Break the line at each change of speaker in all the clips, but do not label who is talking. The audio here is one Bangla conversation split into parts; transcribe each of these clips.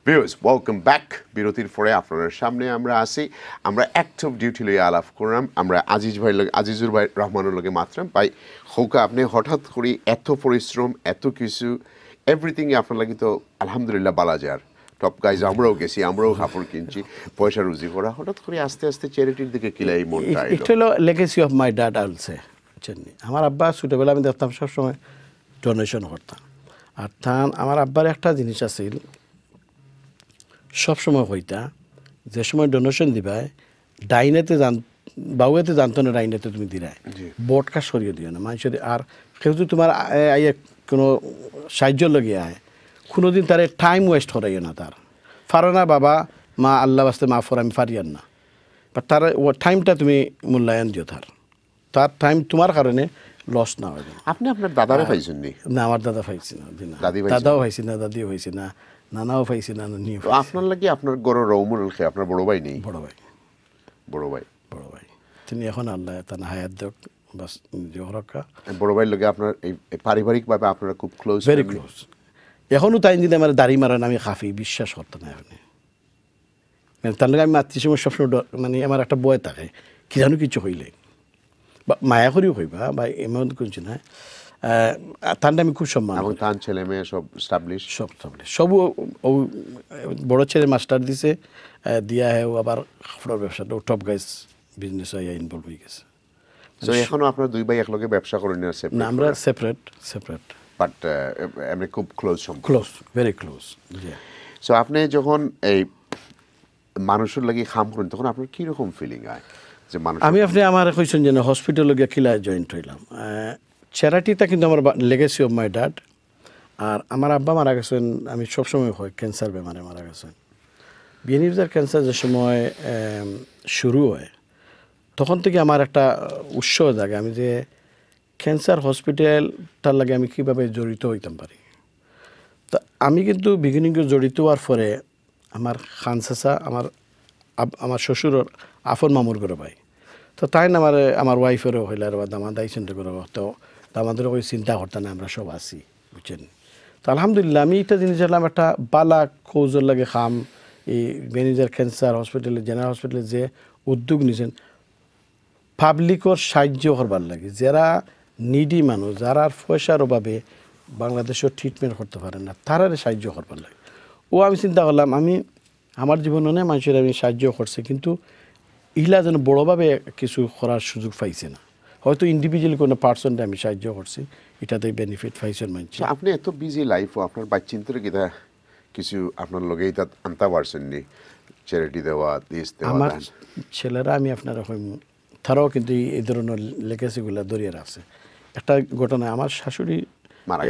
Viewers welcome back. বিরতির পরে আপনাদের সামনে আমরা আসি, আমরা অ্যাক্ট অফ ডিউটি লইয়া আলাপ করলাম। আমরা আজিজুর ভাই রহমানের লগে মাত্রাম ভাই হৌকা আপনি হঠাৎ করে এত পরিশ্রম এত কিছু এভরিথিং আপনার লাগে তো আলহামদুলিল্লাহ বালাজার টপ গাইজ আমরাও গেছি, আমরাও কাপড় কিনছি, পয়সা রুজি করা, হঠাৎ করে আস্তে আস্তে চ্যারিটির দিকে কিলাই মনটা
এটা হলো লেগেসি অফ মাই ড্যাড আলসে। আমার আব্বা ছোটোবেলা আমি দেখতাম সবসময় ডোনেশন করতাম। আর আমার আব্বার একটা জিনিস আছিল সবসময় হইতা, যে সময় ডোনেশন দিবাই ডাইনেতে বাউয়েতে জানতো না ডাইনেতে তুমি দিলাই বোর্ডকা সরিয়ে দিও না মানুষের। আর কেউ যদি তোমার কোনো সাহায্য লাগিয়ে আয় কোনোদিন তার টাইম ওয়েস্ট করাইও না, তার ফারো না বাবা মা আল্লাহ বাস্তে মা ফর আমি ফারিয়ান না, বাট তার টাইমটা তুমি মূল্যায়ন দিও, তার টাইম তোমার কারণে লস না হয়।
আপনি আপনার দাদারে পাইছেন নি?
না, আমার দাদা পাইছি না, দাদাও পাইছি না, দাদিও পাইছি না, নানাও পাইছি না, নানিও।
আপনার লাগে আপনার গড় রৌমুল খে আপনার বড় ভাই নেই?
বড় ভাই তিনি এখন আল্লাহ তার হায়াত দেখ বাস রক্ষা।
বড় ভাইয়ের লগে আপনার এই পারিবারিকভাবে আপনারা খুব ক্লোজ?
Very close. এখনও তাই যদি আমার দাড়ি মারেন আমি খাফি বিশ্বাস করতাম না আপনি, মানে তার লগে আমি মাতৃ সময় সবসময় মানে আমার একটা বয় থাকে কি জানো কিছু হইলে বা মায়া করিও হইবা বা এমন কিছু না, তার আমি খুব সম্মান।
এবং তার ছেলে মেয়ে সব স্টাবলিশ?
সব বড় ছেলে মাস্টার দিছে দিয়া ও আবার কাপড়ের ব্যবসাটা টপ গাইজ বিজনেস ইনভলভ হয়ে গেছে।
সো এখনো আপনারা দুই ভাই একলগে ব্যবসা করেন?
না, আমরা সেপারেট
বাট এমনি খুব ক্লোজ সম্পর্ক?
Close, very close.
সো আপনি যখন এই মানুষের লাগি কাম করেন তখন আপনার কীরকম ফিলিং হয়? যে মানুষ
আপনি আমার কইছেন যে হসপিটাল গিয়ে কিলা জয়েন্ট হইলাম, চ্যারিটিটা কিন্তু আমার লেগেসি অফ মাই ড্যাড। আর আমার আব্বা মারা গেছেন, আমি সবসময় হয় ক্যান্সার বেমারে মারা গেছেন। বিএনএফজার ক্যান্সার যে সময় শুরু হয় তখন থেকে আমার একটা উৎসাহ জাগে আমি যে ক্যান্সার হসপিটালটার লাগে আমি কীভাবে জড়িত হইতাম পারি। তা আমি কিন্তু বিগিনিংয়ে জড়িত হওয়ার পরে আমার খান চাচা আমার শ্বশুরের আফন মামুর করে ভাই, তো তাই না আমার ওয়াইফেরও হইলে আর দামাদ আইসেন করে, তো দামাদেরও ওই চিন্তা করতে না আমরা সব আছি বুঝছেন। তো আলহামদুলিল্লাহ আমি এটা জিনিস জানলাম একটা বালা খোঁজের লাগে খাম এই ম্যানেজার ক্যান্সার হসপিটালে জেনারেল হসপিটালে যে উদ্যোগ নিয়েছেন পাবলিকর সাহায্য করবার লাগে, যারা নিডি মানুষ যারা পয়সার অভাবে বাংলাদেশের ট্রিটমেন্ট করতে পারে না তারারে সাহায্য করবার লাগে। ও আমি চিন্তা করলাম আমি আমার জীবনে অনেক মানুষের আমি সাহায্য করছি কিন্তু ইহলা যেন বড়োভাবে কিছু করার সুযোগ পাইছে না, হয়তো ইন্ডিভিজুয়ালি কোনো পার্সনটা আমি সাহায্য করছি এটাতে বেনিফিট পাইছেন মানুষ।
আপনি এত বিজি লাইফও আপনার বাচ্চিন্তরে কিনা কিছু আপনার লগে এটা আনতে পারছেন নি চ্যারিটি দেওয়া দিস দেওয়া?
আমার ছেলেরা আমি আপনারা তারাও কিন্তু এই ধরনের লেগেসিগুলো দরিয়ে রাখছে। একটা ঘটনা, আমার শাশুড়ি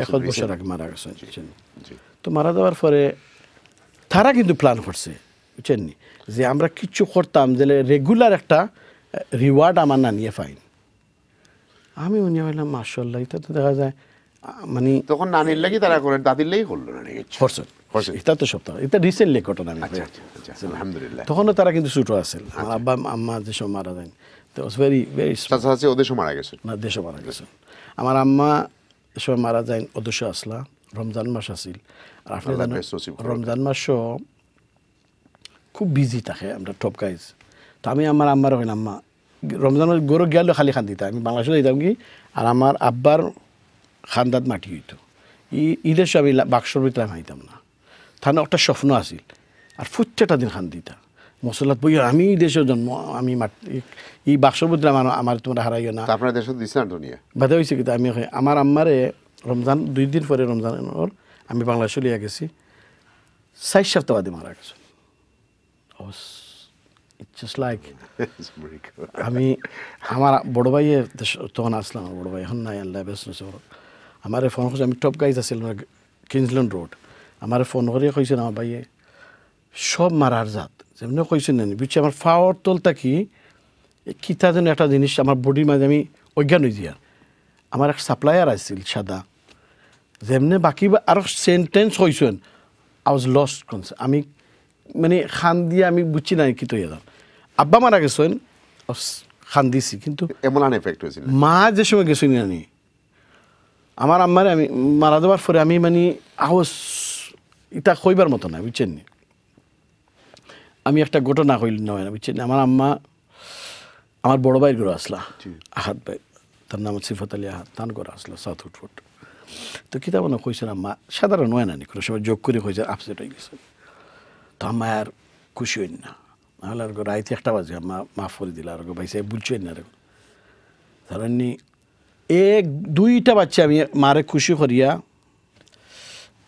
1 বছর আগে মারা গেছেন, তো মারা যাওয়ার পরে তারা কিন্তু প্ল্যান করছে বুঝছেন যে আমরা কিছু করতাম যে রেগুলার একটা রিওয়ার্ড আমার না নিয়ে পাইন। আমি উনি বললাম মাশাআল্লাহ, এটা তো দেখা যায় মানে
তখন নানির লাগি তারা করে দাদির লাগি করলো না
এটা তো সপ্তাহ এটা রিসেন্টলি ঘটনা। আলহামদুলিল্লাহ তখনও তারা কিন্তু ছোটো আছেন, আমার আব্বা আম্মা যে সময় মারা যান
ওদের সময় মারা গেছে
না, দেশে মারা গেছেন। আমার আম্মা সময় মারা যায় অদস্য আসলা রমজান মাস আসিল। আর আপনি জানেন রমজান মাসও খুব বিজি থাকে আমরা টপ গাইজ। তো আমি আমার আম্মার হইলাম আম্মা রমজান মাস গরু গেলেও খালি খান দিতাম, আমি বাংলাদেশে দিতাম কি। আর আমার আব্বার খান্দাত মাটি হইতো ঈদের সব আমি বাক্সর ভিতরে আমি হাইতাম না, তাহলে একটা স্বপ্ন আসিল। আর প্রত্যেকটা দিন খান দিতা মশলাত বই আমি দেশের জন্ম আমি এই বাক্সর ভিতরে আমার তোমরা হারাইও না।
আপনার দেশে দিচ্ছেন
বাধা হয়েছে কিন্তু আমি আমার আম্মারে রমজান 2 দিন পরে রমজানের আমি বাংলাদেশে লিয়া গেছি, 4 সপ্তাহ বাদে মারা গেছে। আমি আমার বড় ভাইয়ে তখন আসলাম, আমার বড় ভাই এখন নাই আল্লাহ ব্যস্ত। আমার ফোন করছে, আমি টপ গাইজ আছিল কিংসল্যান্ড রোড, আমার ফোন করে কইছেন আমার ভাইয়ে সব মারার জাত যেমন কইছেন না বুঝছি। আমার ফাওয়ার তোলতা কিতা যেন একটা জিনিস আমার বডির মাঝে আমি অজ্ঞান হয়ে যাই। আমার এক সাপ্লায়ার আসছিল সাদা, যেমনি বাকি আরও সেন্টেন্স হয়েছেন আই ওয়াজ লস্ট কনসেপ্ট। আমি মানে খান দিয়ে আমি বুঝছি না কি তো যাম। আব্বা মারা গেছেন খান দিছি কিন্তু
এমন এফেক্ট হয়েছিল।
মা যে সময় গেছেন জানি আমার আম্মারে আমি মারা যাওয়ার পরে আমি মানে আওয়াজ এটা কইবার মতো না বুঝছেন নি। আমি একটা ঘটনা হইল নয় না বুঝছেন, আমার আম্মা আমার বড় ভাইয়ের ঘরে আসলা, আহাত ভাই, তার নাম সিফত আলী আহাত, তান করে আসলো সাউথ উডফোর্ড। তো কিতাব না কইছেন আম্মা সাধারণ হয় না নি, কোনো সময় যোগ করে কইছে আপসেট হয়ে গেছে। তো আম্মা আর খুশি হইন না, নাহলে আর রাইতে একটা বাজে আম্মা মাফ করে দিল, আর ভাই সাহেব বুঝছেন না রে ধরেননি এক দুইটা বাচ্চা আমি মারে খুশি করিয়া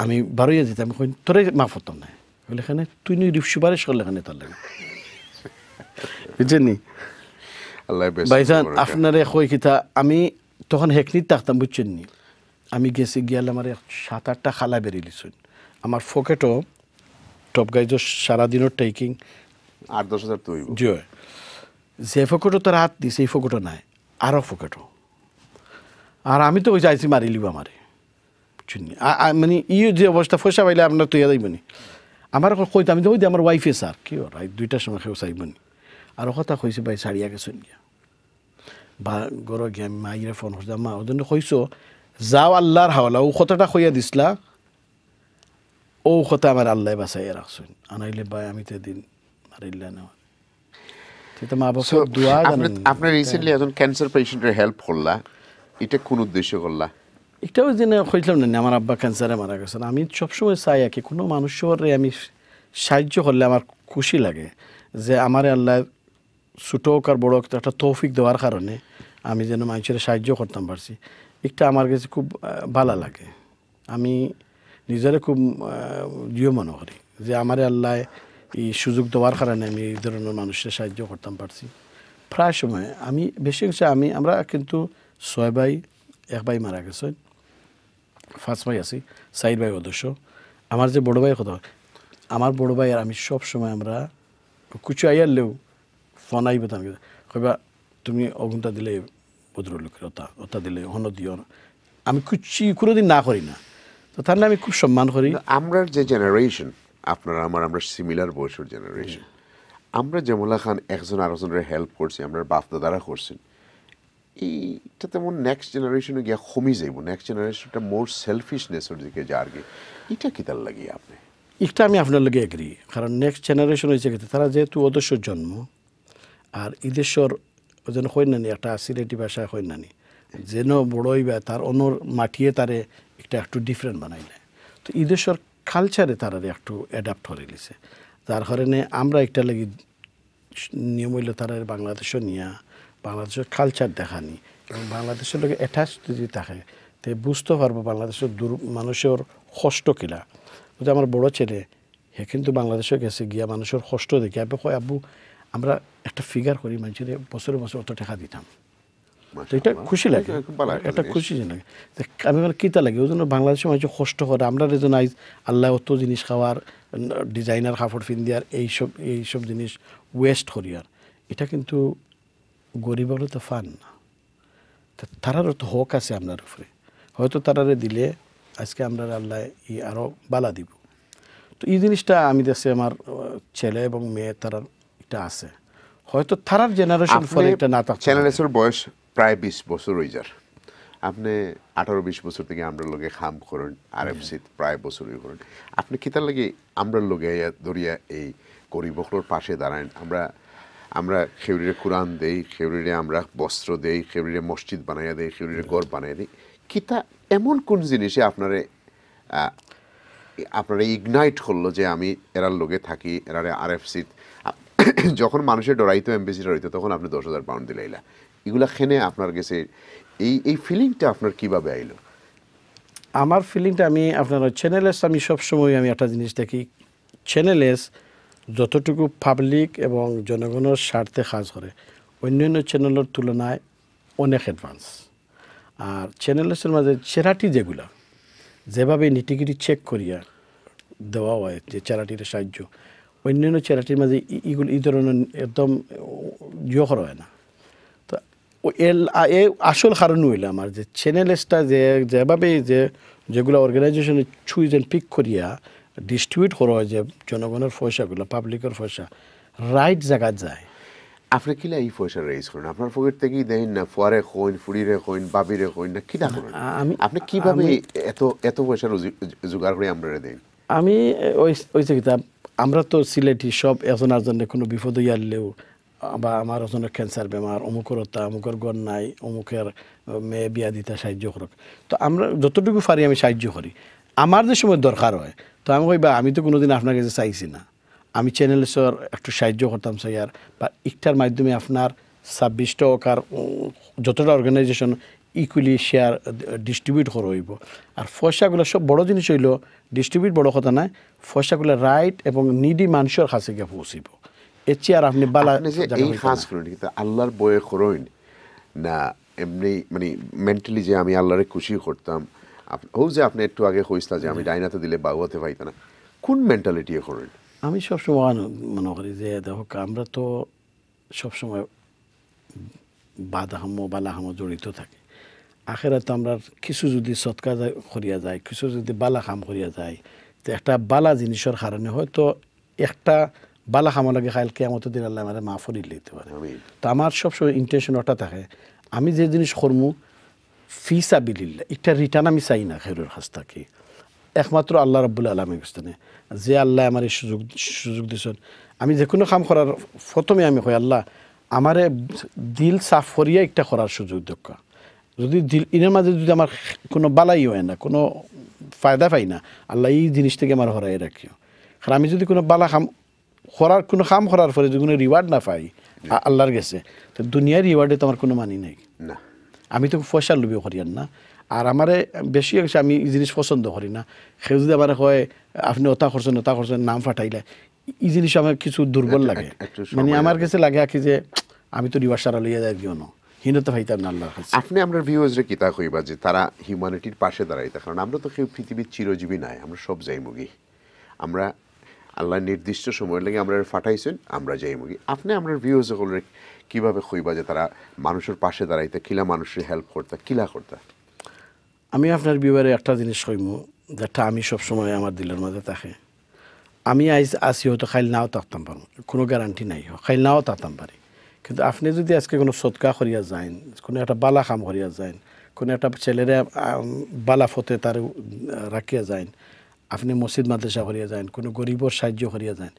আমি বারোইয়া যেতাম, আমি কই তোরে মাফ হতাম না, বলে এখানে তুই নি সুপারিশ করলে এখানে তার লাগে বুঝছেন নি ভাইজান আপনারে কই কিতা। আমি তখন হেকনিত থাকতাম বুঝছেন নি, আমি গেছি গিয়ালে আমার 7-8টা খালা বেরিয়েছেন, আমার পকেটও টপ গাইজ সারাদিনের টেকিং
8-10 হাজার তো
জি, যে ফকেটও তার হাত দিছে এই ফকেটও নাই, আরও ফকেটও। আর আমি তো ওই যাইছি মারি লিব আমারে বুঝছেন নি, মানে যে অবস্থা পয়সা পাইলে আপনার তো ইয়া যাইবনি। আমার কইতে আমি তো ওই আমার ওয়াইফে স্যার কি ওর 2টার সময় খেয়েও চাইবনি। আরও কথা কইছে ভাই সারিয়া গেছেন গিয়া বা গড় গিয়া আমি মাইরে ফোন করছি, মা ওদের কইস যাও আল্লাহর হাওলা, ও কথাটা কইয়া দিসলা, ও কথা আমার আল্লাহ বাঁচাইয়া রাখছেন, আনাইলে ভাই আমি তো দিন মারিল্লা না। মা বাবার দোয়া।
আপনার রিসেন্টলি একজন ক্যান্সার পেশেন্টের হেল্প করলা, এটা কোন উদ্দেশ্য করলা?
একটাও জেনে কইলাম না আমার আব্বা ক্যান্সারে মারা গেছেন। আমি সবসময় চাই আর কি কোনো মানুষের আমি সাহায্য করলে আমার খুশি লাগে, যে আমার আল্লাহ ছোটো হোক আর বড় হোক একটা তৌফিক দেওয়ার কারণে আমি যেন মানুষের সাহায্য করতাম পারছি, একটা আমার কাছে খুব ভালো লাগে। আমি নিজেরে খুব প্রিয় মনে করি যে আমার আল্লাহ এই সুযোগ দেওয়ার কারণে আমি এই ধরনের মানুষের সাহায্য করতাম পারছি। প্রায় সময় আমি বেশি কিছু আমরা কিন্তু 6 ভাই, 1 ভাই মারা গেছেন, 5 ভাই আছি, 4 ভাই অদস্য। আমার যে বড় ভাইয়ের কথা, আমার বড় ভাই আর আমি সব সময় আমরা কুচু আইয়ারলেও ফোন আইবে তার কইবা তুমি অগুনটা দিলে ভদ্রলোকের ওটা দিলে হন দিও না, আমি কুচি কোনোদিন না করি না, তো তাহলে আমি খুব সম্মান করি।
আমরা যে জেনারেশন আপনারা আমরা সিমিলার বয়সের জেনারেশন, আমরা যেমলা খান একজন আরেকজনের হেল্প করছি, আমরা বাপ দাদারা করছেন, এইটা তেমন নেক্সট জেনারেশনে গিয়া কমে যাইব, নেক্সট জেনারেশনটা মোর সেলফিশনেসের দিকে যার গে, এটা কি তার লাগিয়ে আপনি?
এটা আমি আপনার লগে এগ্রি, কারণ নেক্সট জেনারেশন হয়েছে কিন্তু তারা যেহেতু ওদেশের জন্ম, আর ইদেশ্বর যেন হই নানি একটা সিলেটি ভাষায় হই নানি যেন বড়ই বা তার অন্যর মাটিয়ে তারে একটা একটু ডিফারেন্ট বানাইলে, তো ইদেশ্বর কালচারে তারা একটু অ্যাডাপ্ট করে লিছে, যার কারণে আমরা একটা লাগি নিয়ম হইলে তারা বাংলাদেশও নিয়া বাংলাদেশের কালচার দেখানি এবং বাংলাদেশের লোক অ্যাটাচ যদি থাকে তো বুঝতে পারবো বাংলাদেশের মানুষের কষ্ট কিলা। বলতে আমার বড় ছেলে হে কিন্তু বাংলাদেশে গেছে গিয়া মানুষের কষ্ট দেখে আব্বু কয় আব্বু আমরা একটা ফিগার করি মানুষের বছরে বছর অত টাকা দিতাম, তো এটা খুশি লাগে, একটা খুশি লাগে। আমি মানে কীটা লাগে ওই জন্য বাংলাদেশের মানুষ কষ্ট করে, আমরা রেজন আইজ আল্লাহ অত জিনিস খাওয়ার ডিজাইনার কাপড় ফিন দেওয়ার এইসব জিনিস ওয়েস্ট করি, আর এটা কিন্তু গরিবেরও তো ফান না, তারারও তো হক আছে আপনার উপরে, হয়তো তারারে দিলে আজকে আমরা আল্লাহ আরও বালা দিব। তো এই জিনিসটা আমি দেখছি আমার ছেলে এবং মেয়ে তারার এটা আছে, হয়তো তারার জেনারেশন ফলে এটা না থাকছে।
চ্যানেলের বয়স প্রায় 20 বছর হয়ে যার, আপনি 18-20 বছর থেকে আমরা লোকে খাম করেন, RFC প্রায় বছরই করেন, আপনি কি তার লাগে আমরা লোকে দরিয়া এই গরিবগুলোর পাশে দাঁড়ান? আমরা খেউরিরে কোরআন দেই, খেউরিরে আমরা বস্ত্র দেই, খেউরিরে মসজিদ বানাইয়া দেই, খেউরিরে ঘর বানাইয়া দিই, কিতা এমন কোন জিনিসে আপনারা ইগনাইট করলো যে আমি এরার লোকে থাকি, এরারে RFC যখন মানুষের ডরাইতো এমবেসিডার হইতো তখন আপনি 10,000 পাউন্ড দিলাইলা, এগুলা খেনে আপনার কাছে এই ফিলিংটা আপনার কিভাবে আইলো?
আমার ফিলিংটা আমি আপনার চ্যানেলেস আমি সবসময় আমি একটা জিনিস দেখি, চ্যানেলেস যতটুকু পাবলিক এবং জনগণের স্বার্থে কাজ করে অন্যান্য চ্যানেলের তুলনায় অনেক অ্যাডভান্স। আর চ্যানেলের মাঝে চ্যারিটি যেগুলা যেভাবে নিটিগিটি চেক করিয়া দেওয়া হয় যে চ্যারিটির সাহায্য, অন্যান্য চ্যারিটির মাঝে এই ধরনের একদম করা হয় না। তো আসল কারণ হইলে আমার যে চ্যানেলসটা যেভাবে যেগুলো অর্গানাইজেশনে চুইজ অ্যান্ড পিক করিয়া ডিস্ট্রিবিউট করা হয়, যে জনগণের পয়সাগুলো পাবলিকের পয়সা রাইট জায়গা যায়।
আপনি কিলা এই পয়সা রেজ করেন? আপনার পকেট থেকেই দেন না ফুয়ারে কইন, ফুড়িরে কইন, বাবিরে কইন, না কিনা করেন? আপনি কিভাবে এত পয়সা জোগাড় করে আমরা দেন?
আমি ওই কিতাব আমরা তো সিলেটি সব এজনের জন্য কোনো বিপদ ইয়ারলেও বা আমার ওজনের ক্যান্সার বেমার অমুকের হত্যা অমুকের গণ নাই অমুকের মেয়ে বিয়া দিতে সাহায্য করক তো আমরা যতটুকু পারি আমি সাহায্য করি আমার যে সময় দরকার হয় তো আমি কই বা আমি তো কোনোদিন আপনার কাছে চাইছি না আমি চ্যানেলসর একটু সাহায্য করতাম স্যার বা ইকটার মাধ্যমে আপনার 26টা ওকার যতটা অর্গানাইজেশন ইকুয়ালি শেয়ার ডিস্ট্রিবিউট করা হইব আর পয়সাগুলো সব বড় জিনিস হইল ডিস্ট্রিবিউট বড় কথা নয় পয়সাগুলো রাইট এবং নিডি মানুষের কাছে গিয়ে পৌঁছিব এর চেয়ে আর আপনি বালা
এই কাজ করেন কিন্তু আল্লাহর বয়ে করইন না এমনি মানে মেন্টালি যে আমি আল্লাহরে খুশি করতাম ও যে আপনি একটু আগে কইসলা যে আমি ডাইনাতে দিলে বাগুয়াতে পাইতাম না কোন মেন্টালিটি করেন
আমি সবসময় মনে করি যে দেখো আমরা তো সবসময় বাদাহামো বালাহামো জড়িত থাকি আখেরাত আমরা কিছু যদি সৎকা করিয়া যায় কিছু যদি বালা কাম করিয়া যায় তো একটা বালা জিনিসের কারণে হয়তো একটা বালা কামো লাগে খাইল কেমত দিন আল্লাহ আমার মাফ করিয়ে দিতে পারে তো আমার সবসময় ইন্টেনশন ওটা থাকে আমি যে জিনিস করমু ফিসাবিলিল্লাহ একটা রিটার্ন আমি চাই না খেরুর কাছ থাকি একমাত্র আল্লাহ রাব্বুল আলামিনের কাছে যে আল্লাহ আমার এই সুযোগ দিয়েছেন আমি যে কোনো কাম করার প্রথমে আমি কই আল্লাহ আমারে দিল সাফ করিয়া একটা করার সুযোগ দক্কা যদি দিল ইনের মাঝে যদি আমার কোনো বালাই হয় না কোনো ফায়দা পাই না আল্লাহ এই জিনিস থেকে আমার হরাই রাখিও কারণ আমি যদি কোনো বালা কাম করার কোনো কাম করার পরে যদি কোনো রিওয়ার্ড না পাই আল্লাহর কাছে তো দুনিয়ার রিওয়ার্ডে তো আমার কোনো মানি নাই
না
আমি তো পয়সার লোভীও করিয়ান না আর আমারে বেশি হচ্ছে আমি এই জিনিস পছন্দ করি না সে যদি আমার হয় আপনি ওটা করছেন নাম ফাটাইলে এই জিনিস আমার কিছু দুর্বল লাগে মানে আমার কাছে লাগে কি যে আমি তো রিওয়ার্ড সারা লইয়া যাই দিও না হীনতা ভাইতাম না আল্লাহর কাছে
আপনি আমরা ভিউয়ার্সরে কিতা কইবা যে তারা হিউম্যানিটির পাশে দাঁড়াইতে কারণ আমরা তো কেউ পৃথিবীর চিরজীবী নাই আমরা সব যাই মুগি আমরা আল্লাহ নির্দিষ্ট সময়ের লাগে আমরা ফাটাইছেন আমরা যাই মুগি আপনি আমরা ভিউয়ার্স সকলের কীভাবে কইবা যে তারা মানুষের পাশে দাঁড়াইতে কিলা মানুষের হেল্প করতে কিলা করতে
আমি আপনার বিবারে একটা জিনিস কইমু যেটা আমি সবসময় আমার দিলের মধ্যে থাকে আমি আসি হয়তো খাইল নাও থাকতাম পারো কোনো গ্যারান্টি নাই খাইল নাও থাকতাম পারি কিন্তু আপনি যদি আজকে কোনো সৎকা করিয়া যান কোনো একটা বালা কাম করিয়া যান কোনো একটা ছেলেরা বালা ফতে তার রাখিয়া যান আপনি মসজিদ মাদ্রাসা করিয়া যান কোনো গরিবর সাহায্য করিয়া যান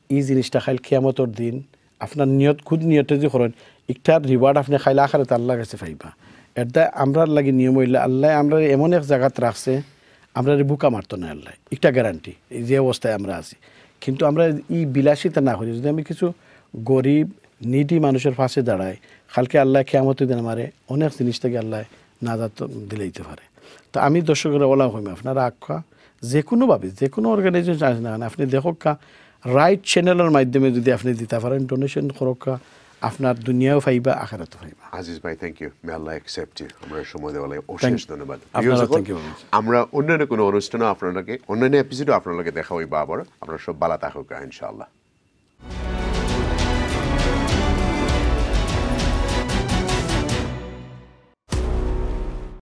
এই জিনিসটা খাইল কিয়ামতর দিন আপনার নিয়ত খুদ নিয়তে যে করেন একটার রিওয়ার্ড আপনি খাইলে আখারে আল্লাহর কাছে পাইবা এটা আমরা লাগে নিয়ম হইলে আল্লাহ আমরা এমন এক জায়গাত রাখছে আমরা বুকা মারতো না আল্লাহ একটা গ্যারান্টি এই যে অবস্থায় আমরা আছি কিন্তু আমরা এই বিলাসিতা না করি যদি আমি কিছু গরিব নিডি মানুষের পাশে দাঁড়াই কালকে আল্লাহ কিয়ামতের দিন আমারে অনেক জিনিস থেকে আল্লাহ নাজাত দিলে দিতে পারে তো আমি দর্শকের ওলা হইম আপনারা আখ্যা যে কোনোভাবে যে কোনো অর্গানাইজেশন আসে না আপনি দেখোকা রাইট চ্যানেলের মাধ্যমে যদি আপনি দিতে পারেন ডোনেশন করোকা আপনার দুনিয়াও পাইবা আখিরাতও পাইবা
আজিজ ভাই thank you may Allah accept you আমরা সময় দেওয়া লাগে অশেষ ধন্যবাদ আমরা অন্যান্য কোনো অনুষ্ঠানও আপনাদেরকে অন্যান্য এপিসোডও আপনাদেরকে দেখা হইবা আবার আপনারা সব ভালো থাকুক ইনশাআল্লাহ